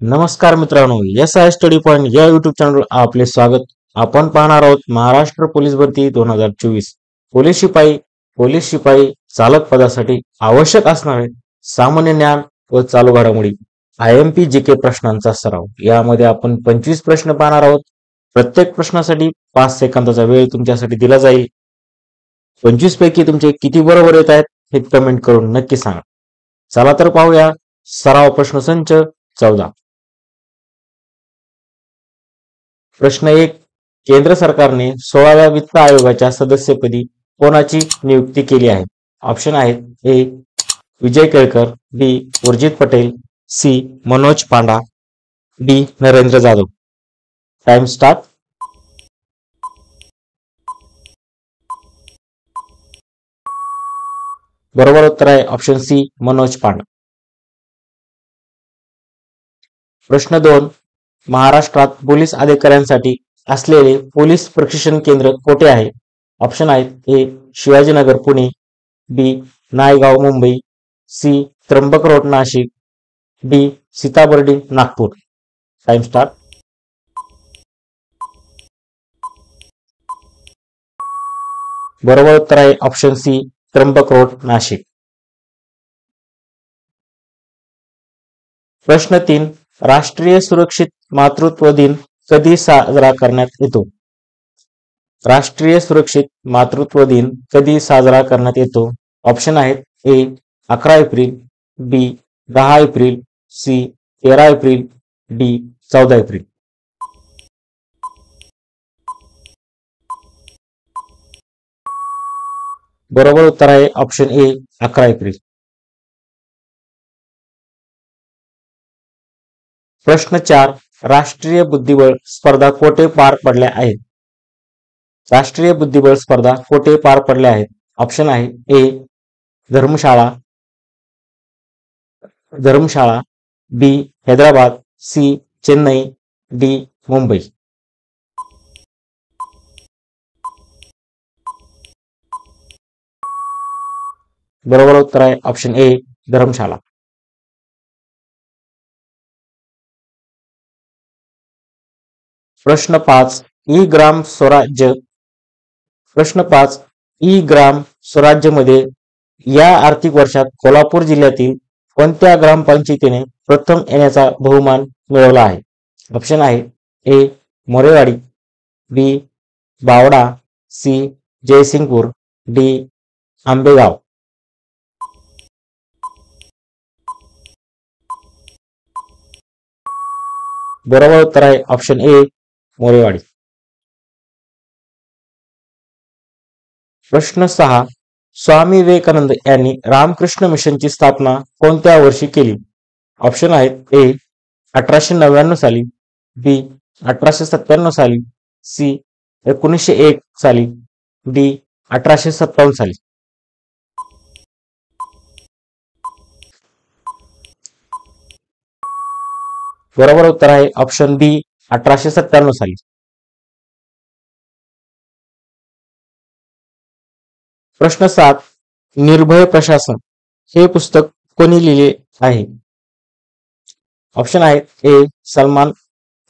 नमस्कार मित्रांनो, S I study point या युट्यूब चॅनलवर आपले स्वागत. आपण पाहणार आहोत महाराष्ट्र पोलीस भरती 2024. पोलीस शिपाई चालक पदासाठी आवश्यक असणारे सामान्य ज्ञान व चालू घडामोडी IMP GK प्रश्नांचा सराव. यामध्ये आपण 25 प्रश्न पाहणार आहोत. प्रत्येक प्रश्नासाठी 5 सेकंदाचा वेळ तुमच्यासाठी दिला जाईल. 25 पैकी तुमचे किती बरोबर येत आहेत हे कमेंट करून नक्की सांगा. चला तर पाहूया सराव प्रश्न संच 14. प्रश्न 1. केंद्र सरकारने 16व्या वित्त आयोगाच्या सदस्यपदी कोणाची नियुक्ती केली आहे? ऑप्शन आहेत: A. Vijay Kelkar, B. Urjit Patel, C. Manoj Panda, D. Narendra Jadhav. Time start. बरोबर उत्तर आहे ऑप्शन सी, मनोज पांडा. प्रश्न 2. महाराष्ट्रात पोलीस अधिकाऱ्यांसाठी असलेले पोलीस प्रशिक्षण केंद्र कोठे आहे? ऑप्शन आहेत: A. Shivajinagar Pune, B. Naigaon Mumbai, C. Trimbak road Nashik, D. Sitabuldi Nagpur. Time start. बरोबर उत्तर आहे option C, Trimbak road Nashik. प्रश्न 3. राष्ट्रीय सुरक्षित मातृत्व दिन कधी साजरा करण्यात येतो? राष्ट्रीय सुरक्षित मातृत्व दिन कधी साजरा करण्यात येतो? ऑप्शन आहेत: A. 11 April, B. 10 April, C. 13 April, D. 14 April. बरोबर उत्तर आहे ऑप्शन ए, 11 एप्रिल. प्रश्न 4. राष्ट्रीय बुद्धिबळ स्पर्धा कोठे पार पडल्या आहेत? राष्ट्रीय बुद्धिबळ स्पर्धा कोठे पार पडल्या आहेत? ऑप्शन आहे: ए. धर्मशाळा, बी. हैदराबाद, सी. चेन्नई, डी. मुंबई. बरोबर उत्तर आहे ऑप्शन ए, धर्मशाळा. प्रश्न 5. ई ग्राम स्वराज्य मध्ये या आर्थिक वर्षात कोल्हापूर जिल्ह्यातील कोणत्या ग्रामपंचायतीने प्रथम येण्याचा बहुमान मिळवला आहे? ऑप्शन आहे: ए. मोरेवाडी, बी. बावडा, सी. जयसिंगपूर, डी. आंबेगाव. बरोबर उत्तर आहे ऑप्शन ए, मोरेवाडी. प्रश्न 6. स्वामी विवेकानंद यांनी रामकृष्ण मिशनची स्थापना कोणत्या वर्षी केली? ऑप्शन आहेत: ए. 1899 साली, बी. 1897 साली, सी. 1901 साली, डी. 1857 साली. बरोबर उत्तर आहे ऑप्शन बी, 1897 साली. प्रश्न 7. निर्भय प्रशासन हे पुस्तक कोणी लिहिले आहे? ऑप्शन आहेत: ए. सलमान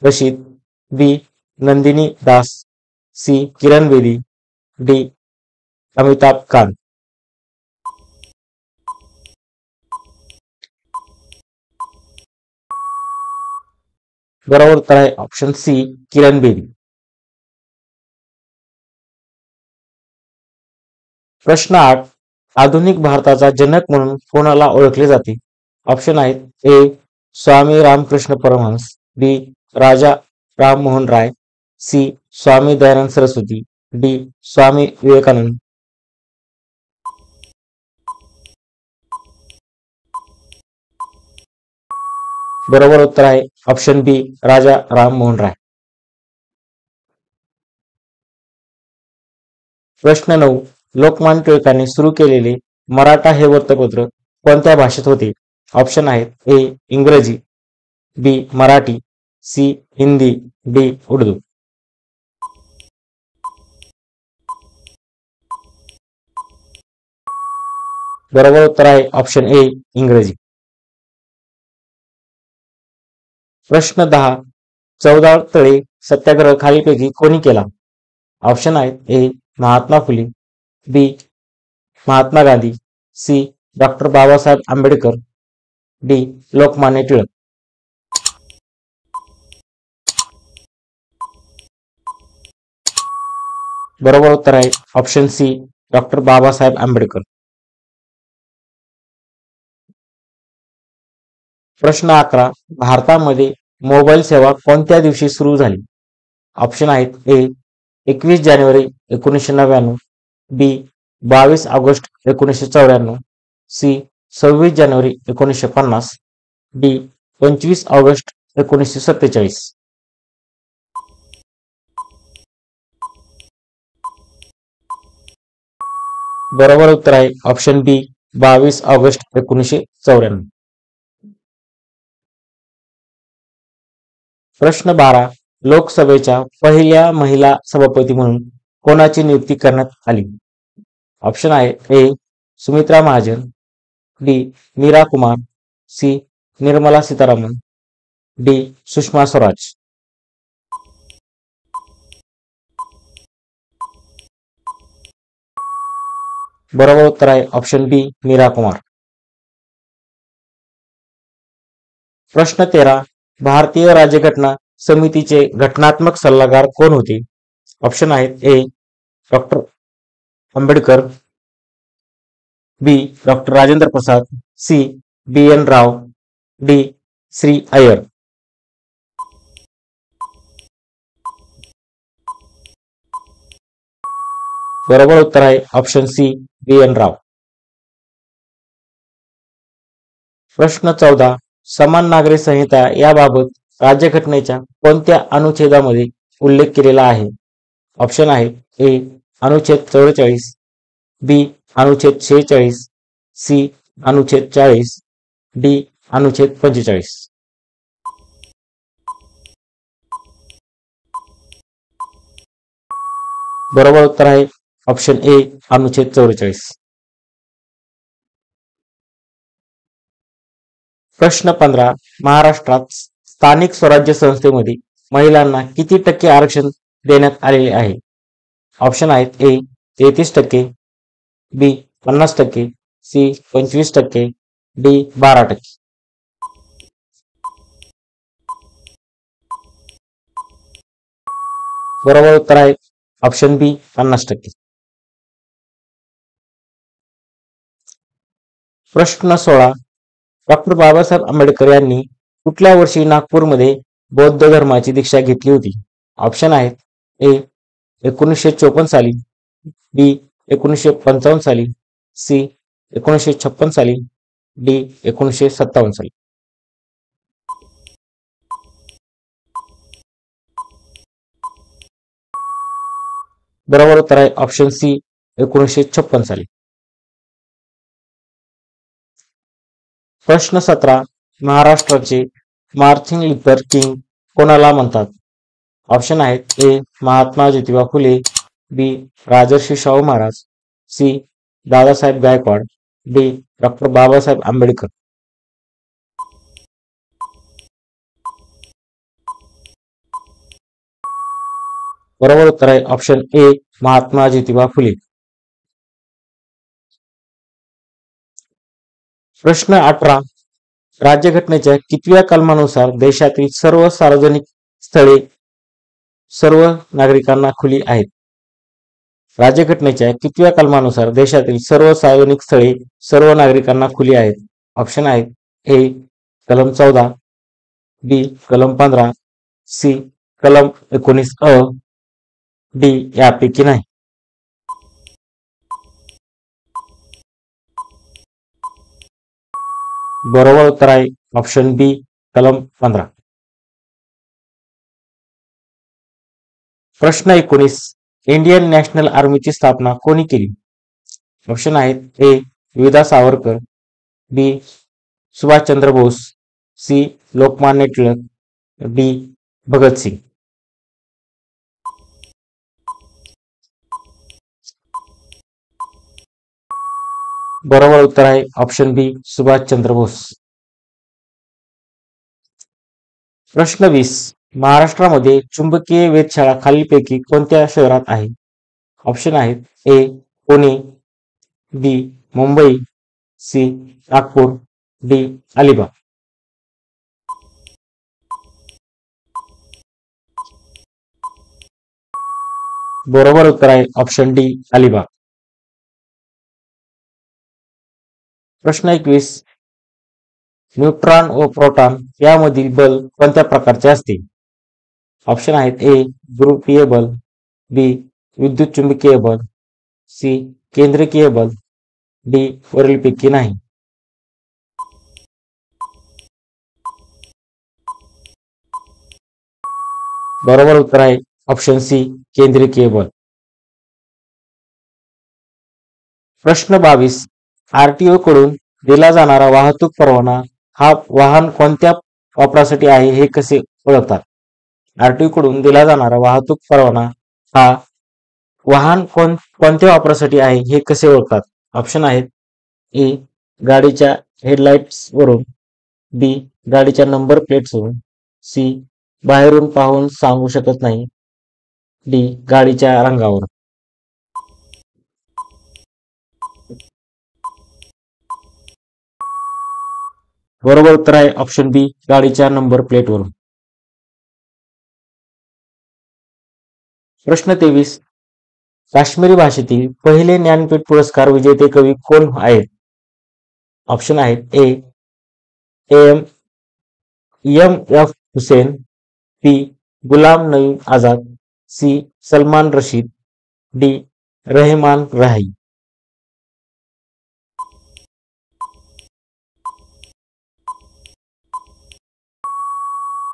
रशीद, बी. नंदिनी दास, सी. किरण बेदी, डी. अमिताभ कांत. बरोबर उत्तर आहे ऑप्शन सी, किरण बेदी. प्रश्न 8. आधुनिक भारताचा जनक म्हणून कोणाला ओळखले जाते? ऑप्शन आहेत: ए. स्वामी रामकृष्ण परमहंस, बी. राजा राममोहन राय, सी. स्वामी दयानंद सरस्वती, डी. स्वामी विवेकानंद. बरोबर उत्तर आहे ऑप्शन बी, राजा राममोहन राय. प्रश्न 9. लोकमान्य टिळकांनी सुरू केलेले मराठा हे वृत्तपत्र कोणत्या भाषेत होते? ऑप्शन आहेत: ए. इंग्रजी, बी. मराठी, सी. हिंदी, डी. उर्दू. बरोबर उत्तर आहे ऑप्शन ए, इंग्रजी. प्रश्न 10. चौदार तळे सत्याग्रह खालीलपैकी कोणी केला? ऑप्शन आहेत A. Mahatma Phule, B. Mahatma Gandhi, C. Doctor Babasaheb Ambedkar, D. Lokmanya Tilak. बरोबर उत्तर आहे option C. Doctor Babasaheb Ambedkar. प्रश्न 11. भारतामध्ये मोबाईल सेवा कोणत्या दिवशी सुरू झाली? ऑप्शन आहेत ए. 21 जानेवारी 1999, बी. 22 ऑगस्ट 1994, सी. 26 जानेवारी 1950, डी. 25 ऑगस्ट 1947. बरोबर उत्तर आहे ऑप्शन बी. 22 ऑगस्ट 1994. प्रश्न 12. लोकसभेच्या पहिल्या महिला सभापती म्हणून कोणाची नियुक्ती करण्यात आली? ऑप्शन आहे ए. सुमित्रा महाजन, बी. मीरा कुमार, सी. निर्मला सीतारामन, डी. सुषमा स्वराज. बरोबर उत्तर आहे ऑप्शन बी. मीरा कुमार. प्रश्न 13. भारतीय राज्यघटना समितीचे घटनात्मक सल्लागार कोण होते? ऑप्शन आहेत ए. डॉक्टर आंबेडकर, बी. Doctor Rajendra Prasad, C. BN. राव, डी. श्री अय्यर. बरोबर उत्तर आहे ऑप्शन सी. बी.एन. राव. प्रश्न 14. समान नागरी संहिता याबाबत राज्यघटनेच्या कोणत्या अनुच्छेदामध्ये उल्लेख केलेला आहे? ऑप्शन आहे ए. अनुच्छेद 44, बी. अनुच्छेद 46, सी. अनुच्छेद 40, डी. अनुच्छेद 45. बरोबर उत्तर आहे ऑप्शन ए. अनुच्छेद 44. प्रश्न 15. महाराष्ट्रात स्थानिक स्वराज्य संस्थेमध्ये महिलांना किती टक्के आरक्षण देण्यात आलेले आहे? ऑप्शन आहेत ए. 33%, बी. 50%, सी. 25%, डी. 12%. बरोबर उत्तर आहे ऑप्शन बी. 50%. प्रश्न 16. डॉक्टर बाबासाहेब आंबेडकर यांनी कुठल्या वर्षी नागपूरमध्ये बौद्ध धर्माची दीक्षा घेतली होती? ऑप्शन आहेत ए. 1954 साली, बी. 1955 साली, सी. 1956 साली, डी. 1957 साली. बरोबर उत्तर आहे ऑप्शन सी. 1956 साली. प्रश्न 17. महाराष्ट्राचे मार्टिन लुथर किंग कोणाला म्हणतात? ऑप्शन आहेत A. Mahatma Jyotiba Phule, B. Rajarshi Shahu Maharaj, C. Dadasaheb Gaikwad, D. Doctor Babasaheb Ambedkar. बरोबर उत्तर आहे ऑप्शन ए. महात्मा ज्योतिबा फुले. प्रश्न 18. राज्यघटनेच्या कितव्या कलमानुसार देशातील सर्व सार्वजनिक स्थळे सर्व नागरिकांना खुली आहेत? राज्यघटनेच्या कितव्या कलमानुसार देशातील सर्व सार्वजनिक स्थळे सर्व नागरिकांना खुली आहेत? ऑप्शन आहेत ए. कलम 14, बी. कलम 15, सी. कलम 19 अ, डी. यापैकी नाही. बरोबर उत्तर आहे ऑप्शन बी. कलम 15. प्रश्न 19. इंडियन नॅशनल आर्मीची स्थापना कोणी केली? ऑप्शन आहेत ए. विदा सावरकर, बी. सुभाषचंद्र बोस, सी. लोकमान्य टिळक, डी. भगतसिंग. बरोबर उत्तर आहे ऑप्शन बी. सुभाषचंद्र बोस. प्रश्न 20. महाराष्ट्रामध्ये चुंबकीय वेधशाळा खालीलपैकी कोणत्या शहरात आहे? ऑप्शन आहेत: ए. पुणे, बी. मुंबई, सी. नागपूर, डी. अलिबाग. बरोबर उत्तर आहे ऑप्शन डी, अलिबाग. प्रश्न 21. न्यूट्रॉन व प्रोटॉन यामधील बल कोणत्या प्रकारचे असते? ऑप्शन आहेत: ए. ध्रुवीय बल, बी. विद्युत चुंबकीय बल, सी. केंद्रकीय बल, डी. वरीलपैकी नाही. बरोबर उत्तर आहे ऑप्शन सी, केंद्रकीय बल. प्रश्न 22. आरटीओ कडून दिला जाणारा वाहतूक परवाना हा वाहन कोणत्या वापरासाठी आहे हे कसे ओळखतात? आरटीओ कडून दिला जाणारा वाहतूक परवाना हा वाहन कोणत्या वापरासाठी आहे हे कसे ओळखतात? ऑप्शन आहेत: ए. गाडीच्या हेडलाइट्स वरून, बी. गाडीच्या नंबर प्लेट्स वरून, सी. बाहेरून पाहून सांगू शकत नाही, डी. गाडीच्या रंगावर. बरोबर उत्तर आहे ऑप्शन बी, गाडीच्या नंबर प्लेटवरून. प्रश्न 23. काश्मीरी भाषेतील पहिले ज्ञानपीठ पुरस्कार विजेते कवी कोण आहेत? ऑप्शन आहेत: ए. एम एफ हुसेन, बी. गुलाम नबी आझाद, सी. सलमान रशीद, डी. रहमान राही.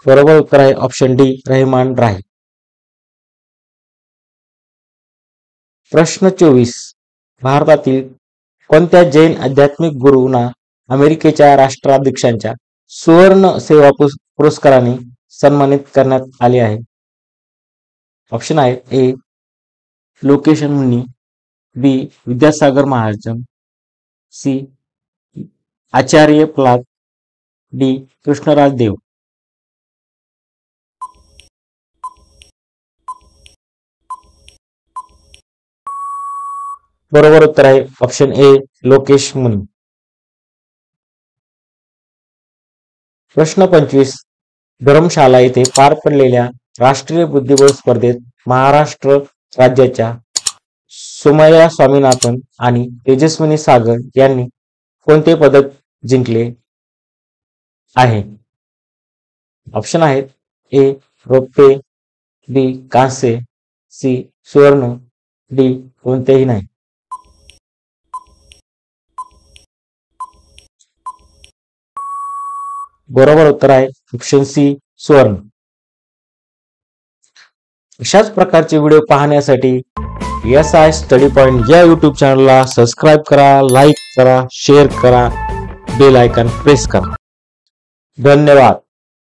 बरोबर उत्तर आहे ऑप्शन डी, रहमान राही. प्रश्न 24. भारतातील कोणत्या जैन आध्यात्मिक गुरूंना अमेरिकेच्या राष्ट्राध्यक्षांच्या सुवर्ण सेवा पुरस्काराने सन्मानित करण्यात आले आहे? ऑप्शन आहेत: ए. लोकेश मुनी, बी. विद्यासागर महाराजन, सी. आचार्य प्रल्हाद, डी. कृष्णराज देव. बरोबर उत्तर आहे ऑप्शन ए, लोकेश मुनी. प्रश्न 25. धर्मशाला येथे पार पडलेल्या राष्ट्रीय बुद्धिबळ स्पर्धेत महाराष्ट्र राज्याच्या सुमया स्वामीनाथन आणि तेजस्विनी सागर यांनी कोणते पदक जिंकले आहे? ऑप्शन आहेत: ए. रौप्य, बी. कांस्य, सी. सुवर्ण, डी. कोणतेही नाही. बरोबर उत्तर आहे ऑप्शन सी, सुवर्ण. अशाच प्रकारचे व्हिडिओ पाहण्यासाठी SI स्टडी पॉइंट या यूट्यूब चॅनलला सबस्क्राईब करा, लाईक करा, शेअर करा, बेल आयकॉन प्रेस करा. धन्यवाद.